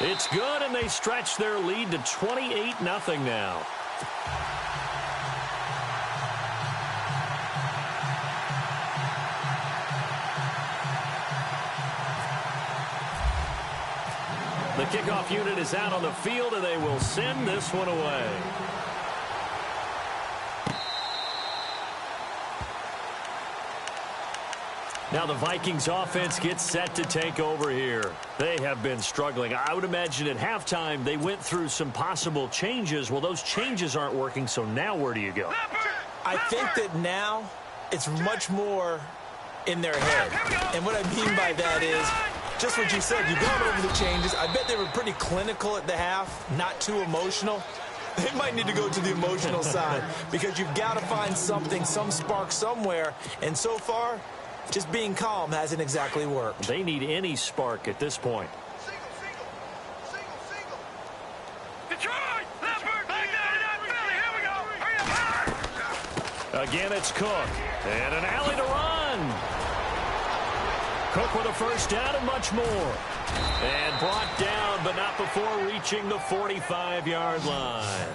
It's good, and they stretch their lead to 28-0 now. The kickoff unit is out on the field, and they will send this one away. Now the Vikings offense gets set to take over here. They have been struggling. I would imagine at halftime they went through some possible changes. Well, those changes aren't working, so now where do you go? I think that now it's much more in their head. And what I mean by that is just what you said. You've gone over the changes. I bet they were pretty clinical at the half, not too emotional. They might need to go to the emotional side because you've got to find something, some spark somewhere. And so far, just being calm hasn't exactly worked. They need any spark at this point. Again, it's Cook. And an alley to run. Cook with a first down and much more. And brought down, but not before reaching the 45-yard line.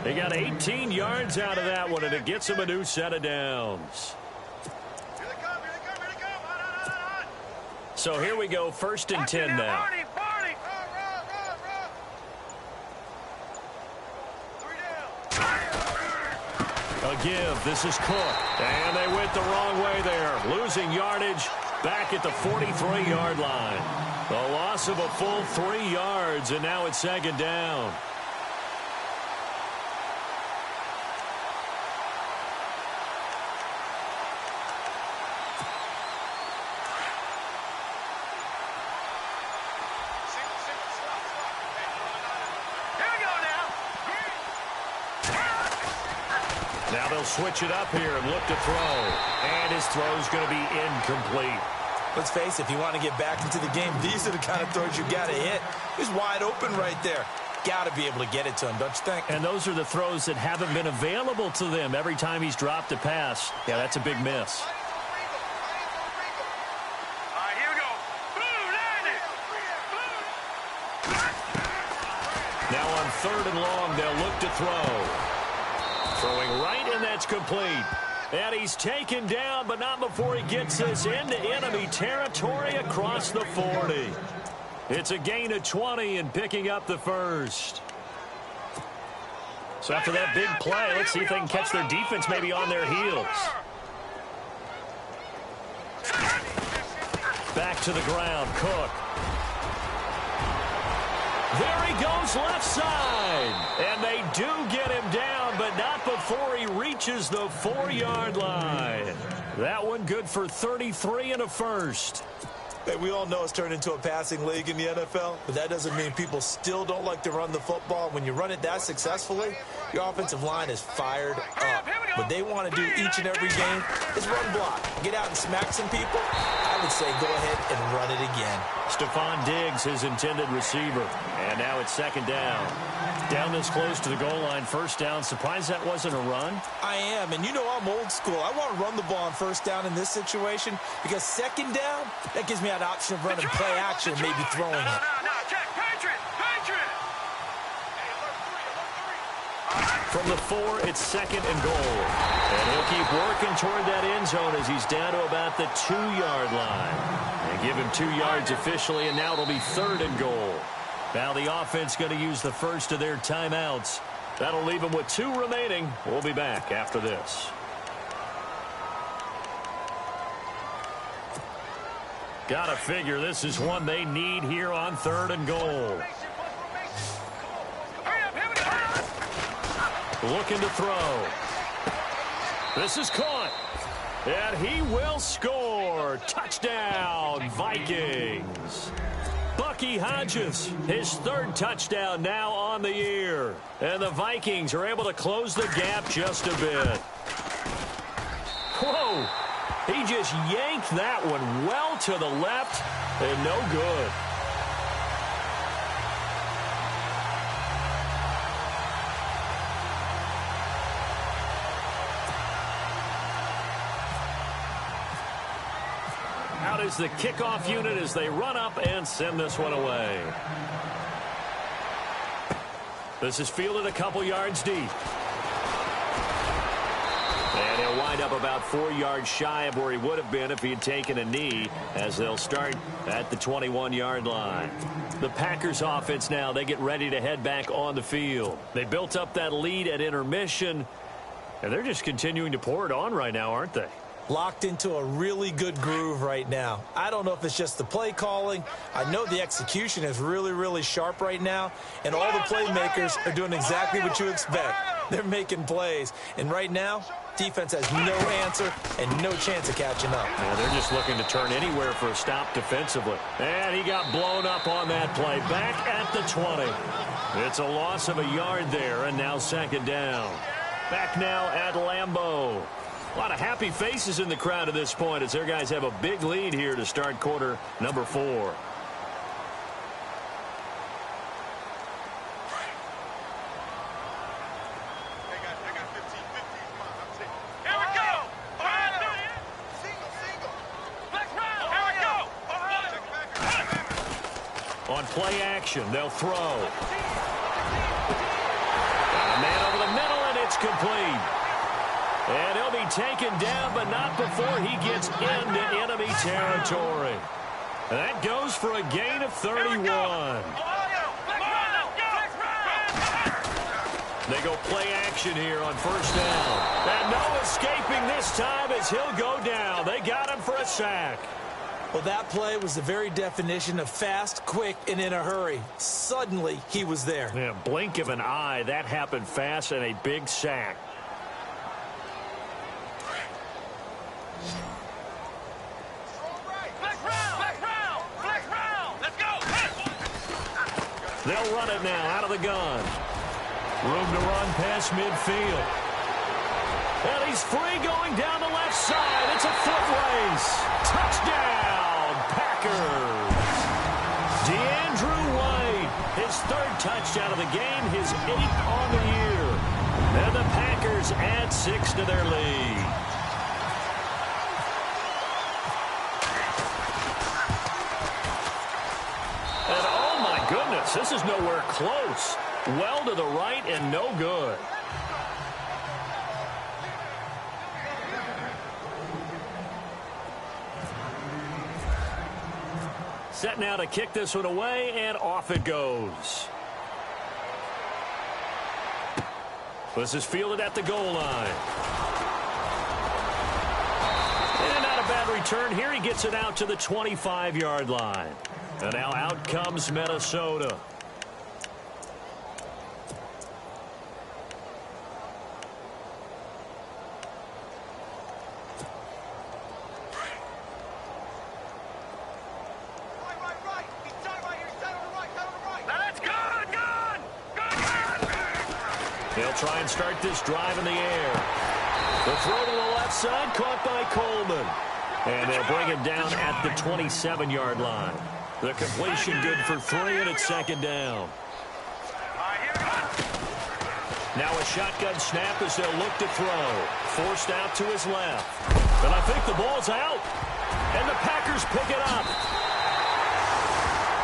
They got 18 yards out of that one, and it gets them a new set of downs. So here we go, 1st and 10 now. A give. This is Cook. And they went the wrong way there. Losing yardage back at the 43-yard line. The loss of a full 3 yards, and now it's 2nd down. Now they'll switch it up here and look to throw. And his throw is going to be incomplete. Let's face it, if you want to get back into the game, these are the kind of throws you got to hit. He's wide open right there. Got to be able to get it to him, don't you think? And those are the throws that haven't been available to them every time he's dropped a pass. Yeah, that's a big miss. Now on 3rd and long, they'll look to throw. Throwing right, and that's complete. And he's taken down, but not before he gets this into enemy territory across the 40. It's a gain of 20 and picking up the first. So after that big play, let's see if they can catch their defense maybe on their heels. Back to the ground, Cook. There he goes left side. And they do get him down, but not before he reaches the 4-yard line. That one good for 33 and a first. Hey, we all know it's turned into a passing league in the NFL, but that doesn't mean people still don't like to run the football. When you run it that successfully, your offensive line is fired up. What they want to do each and every game is run block. Get out and smack some people. I would say go ahead and run it again. Stephon Diggs, his intended receiver. And now it's 2nd down. Down this close to the goal line, 1st down. Surprised that wasn't a run? I am, and you know I'm old school. I want to run the ball on 1st down in this situation because 2nd down, that gives me an option of running play action and maybe throwing it. From the 4, it's 2nd and goal. And he'll keep working toward that end zone as he's down to about the 2-yard line. They give him 2 yards officially, and now it'll be 3rd and goal. Now the offense going to use the first of their timeouts. That'll leave them with 2 remaining. We'll be back after this. Gotta figure this is one they need here on 3rd and goal. Looking to throw. This is caught. And he will score. Touchdown, Vikings. Bucky Hodges, his 3rd touchdown now on the year. And the Vikings are able to close the gap just a bit. Whoa. He just yanked that one well to the left and no good. Out is the kickoff unit as they run up and send this one away. This is fielded a couple yards deep. And he'll wind up about 4 yards shy of where he would have been if he had taken a knee, as they'll start at the 21-yard line. The Packers offense now, they get ready to head back on the field. They built up that lead at intermission, and they're just continuing to pour it on right now, aren't they? Locked into a really good groove right now. I don't know if it's just the play calling. I know the execution is really, really sharp right now, and all the playmakers are doing exactly what you expect. They're making plays, and right now, defense has no answer and no chance of catching up. Yeah, they're just looking to turn anywhere for a stop defensively. And he got blown up on that play. Back at the 20. It's a loss of a yard there, and now second down. Back now at Lambeau. A lot of happy faces in the crowd at this point as their guys have a big lead here to start quarter number 4. On play action, they'll throw. Got a man over the middle, and it's complete. And he'll be taken down, but not before he gets into enemy territory. And that goes for a gain of 31. They go play action here on first down. And no escaping this time as he'll go down. They got him for a sack. Well, that play was the very definition of fast, quick, and in a hurry. Suddenly, he was there. Yeah, blink of an eye. That happened fast and a big sack. They'll run it now out of the gun. Room to run past midfield. And he's free going down the left side. It's a foot race. Touchdown, Packers. DeAndrew White, his 3rd touchdown of the game, his 8th on the year. And the Packers add 6 to their lead. And oh my goodness, this is nowhere close. Well to the right and no good. Set now to kick this one away, and off it goes. This is fielded at the goal line. And not a bad return here. He gets it out to the 25-yard line. And now out comes Minnesota. They'll try and start this drive in the air. The throw to the left side, caught by Coleman. And they'll bring it down at the 27-yard line. The completion good for 3, and it's second down. Now a shotgun snap as they'll look to throw. Forced out to his left. And I think the ball's out. And the Packers pick it up.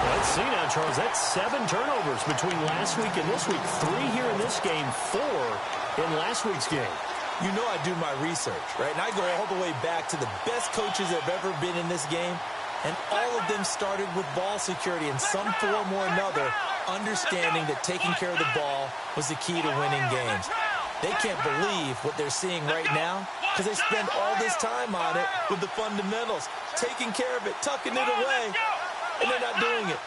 Let's see now, Charles. That's 7 turnovers between last week and this week. 3 here in this game, 4 in last week's game. You know I do my research, right? And I go all the way back to the best coaches that have ever been in this game. And all of them started with ball security in some form or another, understanding that taking care of the ball was the key to winning games. They can't believe what they're seeing right now because they spend all this time on it with the fundamentals, taking care of it, tucking it away, and they're not doing it.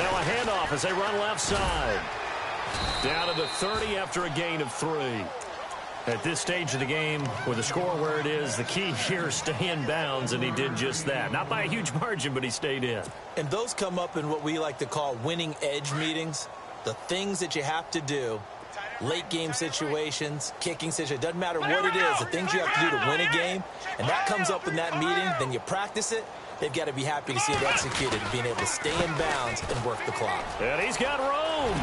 Now a handoff as they run left side. Down to the 30 after a gain of 3. At this stage of the game, with the score where it is, the key here is stay in bounds, and he did just that. Not by a huge margin, but he stayed in. And those come up in what we like to call winning edge meetings. The things that you have to do, late game situations, kicking situations, doesn't matter what it is, the things you have to do to win a game, and that comes up in that meeting, then you practice it. They've got to be happy to see it executed, being able to stay in bounds and work the clock. And he's got room.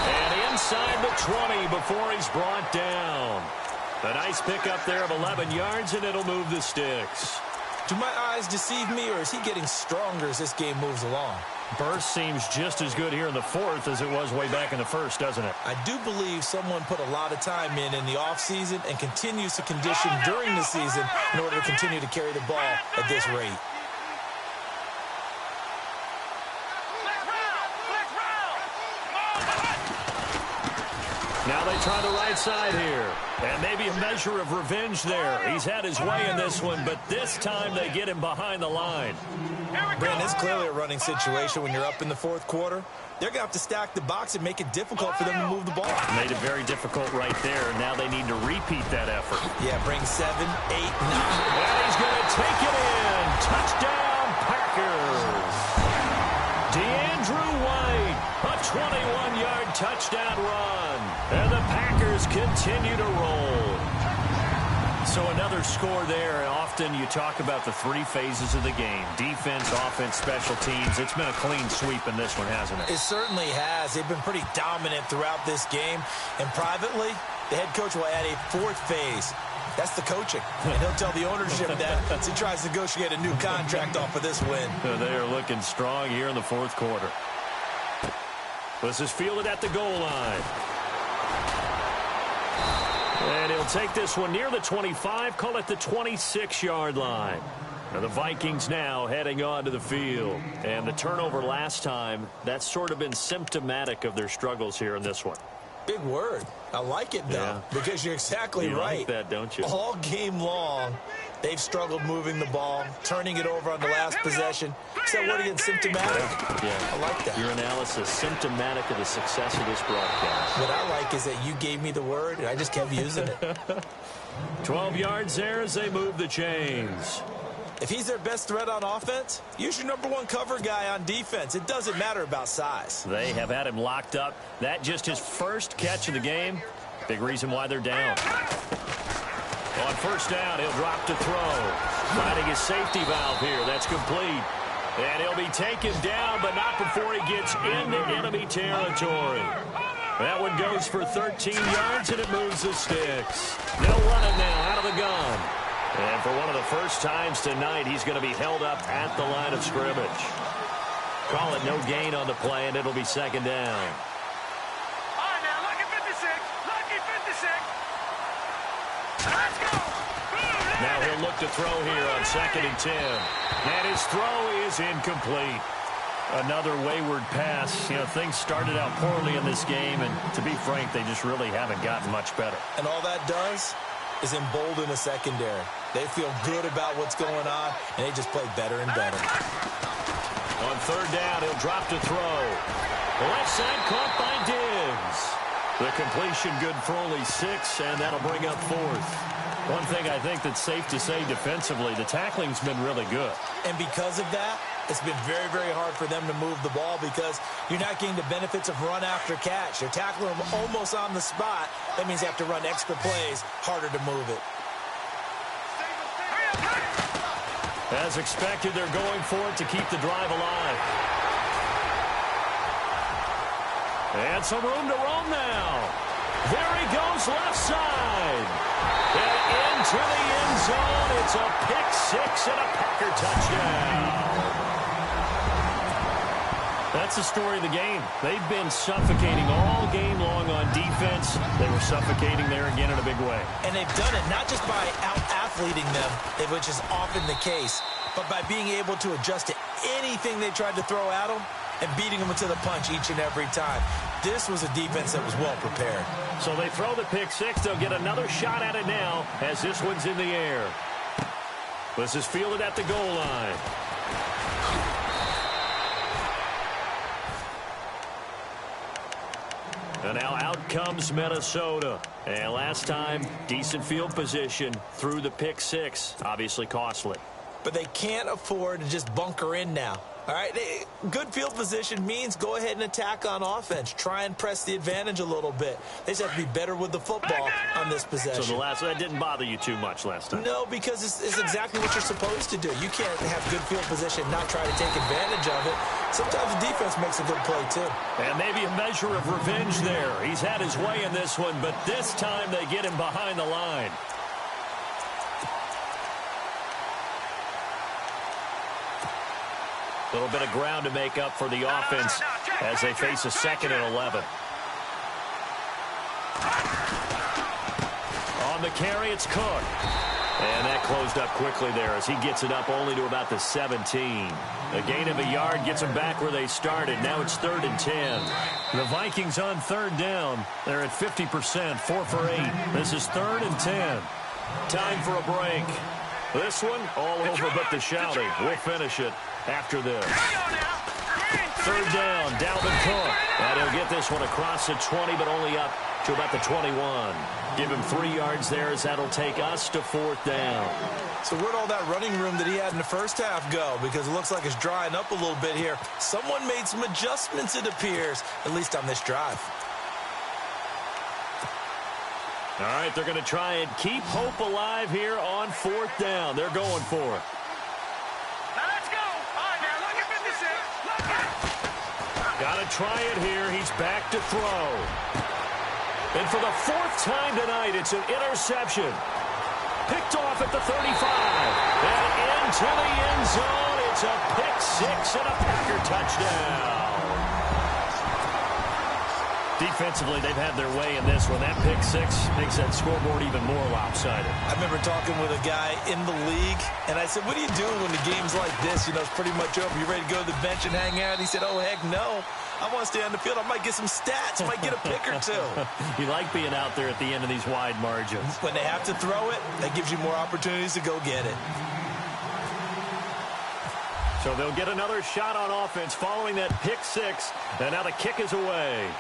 And inside the 20 before he's brought down. A nice pickup there of 11 yards, and it'll move the sticks. Do my eyes deceive me, or is he getting stronger as this game moves along? Burst seems just as good here in the fourth as it was way back in the first, doesn't it? I do believe someone put a lot of time in the offseason and continues to condition during the season in order to continue to carry the ball at this rate. Now they try the right side here. And maybe a measure of revenge there. He's had his way in this one, but this time they get him behind the line. Brandon, it's clearly a running situation when you're up in the fourth quarter. They're going to have to stack the box and make it difficult for them to move the ball. Made it very difficult right there. Now they need to repeat that effort. Yeah, bring 7, 8, 9. And he's going to take it in. Touchdown, Packers. DeAndrew White, a 21-yard touchdown run. And the Packers continue to roll. So another score there. Often you talk about the three phases of the game. Defense, offense, special teams. It's been a clean sweep in this one, hasn't it? It certainly has. They've been pretty dominant throughout this game. And privately, the head coach will add a fourth phase. That's the coaching. And he'll tell the ownership that as he tries to negotiate a new contract off of this win. They are looking strong here in the fourth quarter. This is fielded at the goal line. And he'll take this one near the 25, call it the 26-yard line. Now the Vikings now heading on to the field. And the turnover last time, that's sort of been symptomatic of their struggles here in this one. Big word. I like it, though, because you're exactly right. You like that, don't you? All game long, they've struggled moving the ball, turning it over on the last possession. Is that word again, symptomatic? Yeah. I like that. Your analysis, symptomatic of the success of this broadcast. What I like is that you gave me the word, and I just kept using it. 12 yards there as they move the chains. If he's their best threat on offense, use your number one cover guy on defense. It doesn't matter about size. They have had him locked up. That just his first catch of the game. Big reason why they're down. On first down, he'll drop to throw. Finding his safety valve here. That's complete. And he'll be taken down, but not before he gets into enemy territory. That one goes for 13 yards, and it moves the sticks. They'll run it now out of the gun. And for one of the first times tonight, he's going to be held up at the line of scrimmage. Call it no gain on the play, and it'll be second down. All right, now, lucky 56. Lucky 56. Let's go. Now he'll look to throw here on 2nd and 10. And his throw is incomplete. Another wayward pass. You know, things started out poorly in this game, and to be frank, they just really haven't gotten much better. And all that does is embolden the secondary. They feel good about what's going on, and they just play better and better. On third down, he'll drop to throw. The left side caught by Diggs. The completion good for only 6, and that'll bring up 4th. One thing I think that's safe to say defensively, the tackling's been really good. And because of that, it's been very, very hard for them to move the ball because you're not getting the benefits of run after catch. You're tackling them almost on the spot. That means you have to run extra plays, harder to move it. As expected, they're going for it to keep the drive alive. And some room to roam now. There he goes left side. And into the end zone. It's a pick 6 and a Packer touchdown. That's the story of the game. They've been suffocating all game long on defense. They were suffocating there again in a big way. And they've done it not just by out-athleting them, which is often the case, but by being able to adjust to anything they tried to throw at them and beating them into the punch each and every time. This was a defense that was well prepared. So they throw the pick 6. They'll get another shot at it now as this one's in the air. This is fielded at the goal line. And now out comes Minnesota. And last time, decent field position through the pick 6. Obviously costly. But they can't afford to just bunker in now. All right, good field position means go ahead and attack on offense. Try and press the advantage a little bit. They just have to be better with the football on this possession. So that didn't bother you too much last time? No, because it's exactly what you're supposed to do. You can't have good field position and not try to take advantage of it. Sometimes the defense makes a good play, too. And maybe a measure of revenge there. He's had his way in this one, but this time they get him behind the line. A little bit of ground to make up for the offense as they face a 2nd and 11. On the carry, it's Cook. And that closed up quickly there as he gets it up only to about the 17. A gain of a yard gets them back where they started. Now it's 3rd and 10. The Vikings on 3rd down. They're at 50%, 4 for 8. This is 3rd and 10. Time for a break. This one all over but the shouting. We'll finish it after this. 3rd down, Dalvin Cook. And he'll get this one across the 20, but only up to about the 21. Give him 3 yards there as that'll take us to 4th down. So where'd all that running room that he had in the first half go? Because it looks like it's drying up a little bit here. Someone made some adjustments, it appears, at least on this drive. All right, they're going to try and keep hope alive here on 4th down. They're going for it. Now let's go. All right, now look at 56. Look at. Got to try it here. He's back to throw. And for the 4th time tonight, it's an interception. Picked off at the 35. And into the end zone. It's a pick 6 and a Packer touchdown. Defensively, they've had their way in this one. That pick 6 makes that scoreboard even more lopsided. I remember talking with a guy in the league, and I said, what are you doing when the game's like this? You know, it's pretty much over. You ready to go to the bench and hang out? He said, oh, heck no. I want to stay on the field. I might get some stats. I might get a pick or 2. You like being out there at the end of these wide margins. When they have to throw it, that gives you more opportunities to go get it. So they'll get another shot on offense following that pick 6, and now the kick is away.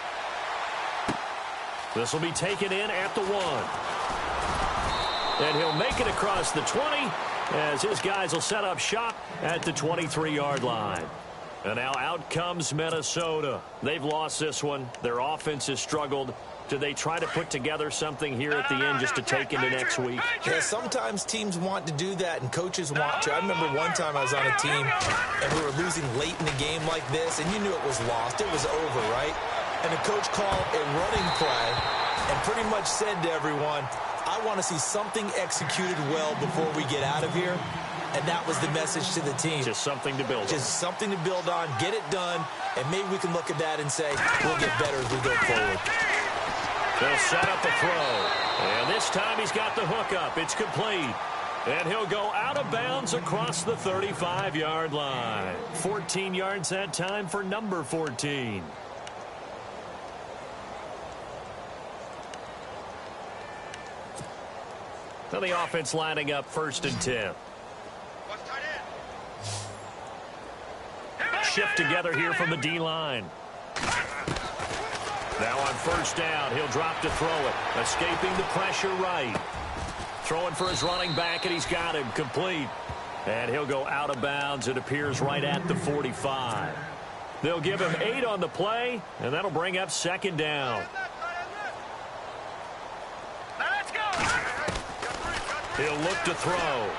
This will be taken in at the 1. And he'll make it across the 20 as his guys will set up shop at the 23-yard line. And now out comes Minnesota. They've lost this one. Their offense has struggled. Do they try to put together something here at the end just to take into next week? Yeah, sometimes teams want to do that and coaches want to. I remember one time I was on a team and we were losing late in the game like this, and you knew it was lost. It was over, right? And the coach called a running play and pretty much said to everyone, I want to see something executed well before we get out of here. And that was the message to the team. Just something to build on. Just something to build on, get it done, and maybe we can look at that and say, we'll get better as we go forward. They'll set up a throw. And this time he's got the hook up. It's complete. And he'll go out of bounds across the 35-yard line. 14 yards that time for number 14. So the offense lining up 1st and 10. Shift together here from the D-line. Now on 1st down, he'll drop to throw it. Escaping the pressure right. Throwing for his running back, and he's got him complete. And he'll go out of bounds. It appears right at the 45. They'll give him 8 on the play, and that'll bring up 2nd down. He'll look to throw.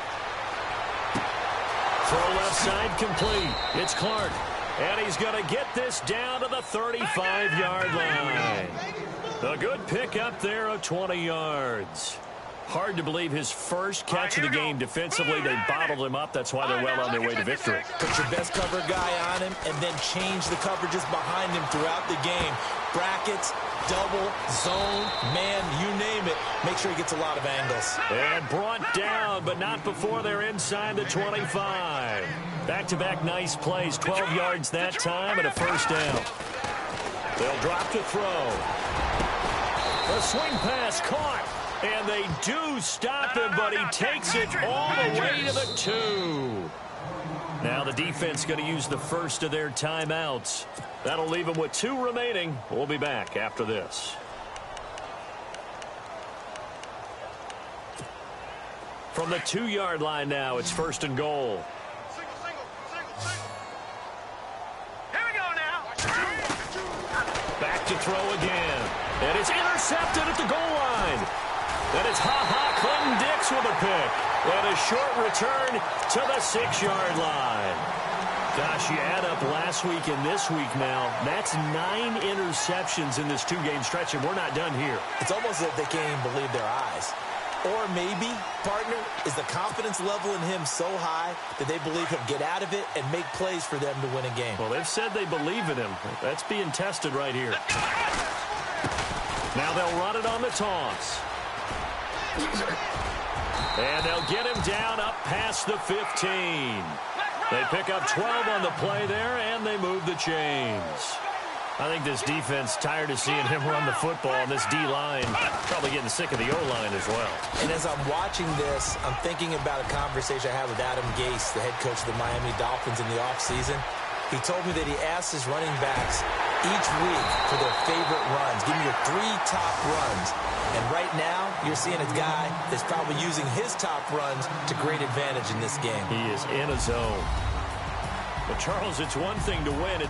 Throw left side complete. It's Clark. And he's going to get this down to the 35-yard line. A good pick up there of 20 yards. Hard to believe his first catch of the game defensively. They bottled him up. That's why they're well on their way to victory. Put your best cover guy on him and then change the coverages behind him throughout the game. Brackets, double, zone, man, you name it. Make sure he gets a lot of angles. And brought down, but not before they're inside the 25. Back-to-back nice plays. 12 yards that time and a 1st down. They'll drop to throw. A swing pass caught. And they do stop him, but he takes it all the way to the 2. Now the defense going to use the first of their timeouts. That'll leave them with 2 remaining. We'll be back after this. From the 2-yard line now, it's 1st and goal. Here we go now. Back to throw again. And it's intercepted at the goal line. And it's Clinton-Dix with a pick. And a short return to the 6-yard line. Gosh, you add up last week and this week now. That's 9 interceptions in this 2-game stretch, and we're not done here. It's almost as if they can't even believe their eyes. Or maybe, partner, is the confidence level in him so high that they believe he'll get out of it and make plays for them to win a game? Well, they've said they believe in him. That's being tested right here. Now they'll run it on the toss. And they'll get him down up past the 15. They pick up 12 on the play there, and they move the chains. I think this defense tired of seeing him run the football, and this D-line probably getting sick of the O-line as well. And as I'm watching this, I'm thinking about a conversation I had with Adam Gase, the head coach of the Miami Dolphins in the offseason. He told me that he asked his running backs each week for their favorite runs. Give me your 3 top runs. And right now, you're seeing a guy that's probably using his top runs to great advantage in this game. He is in a zone. But, Charles, it's one thing to win.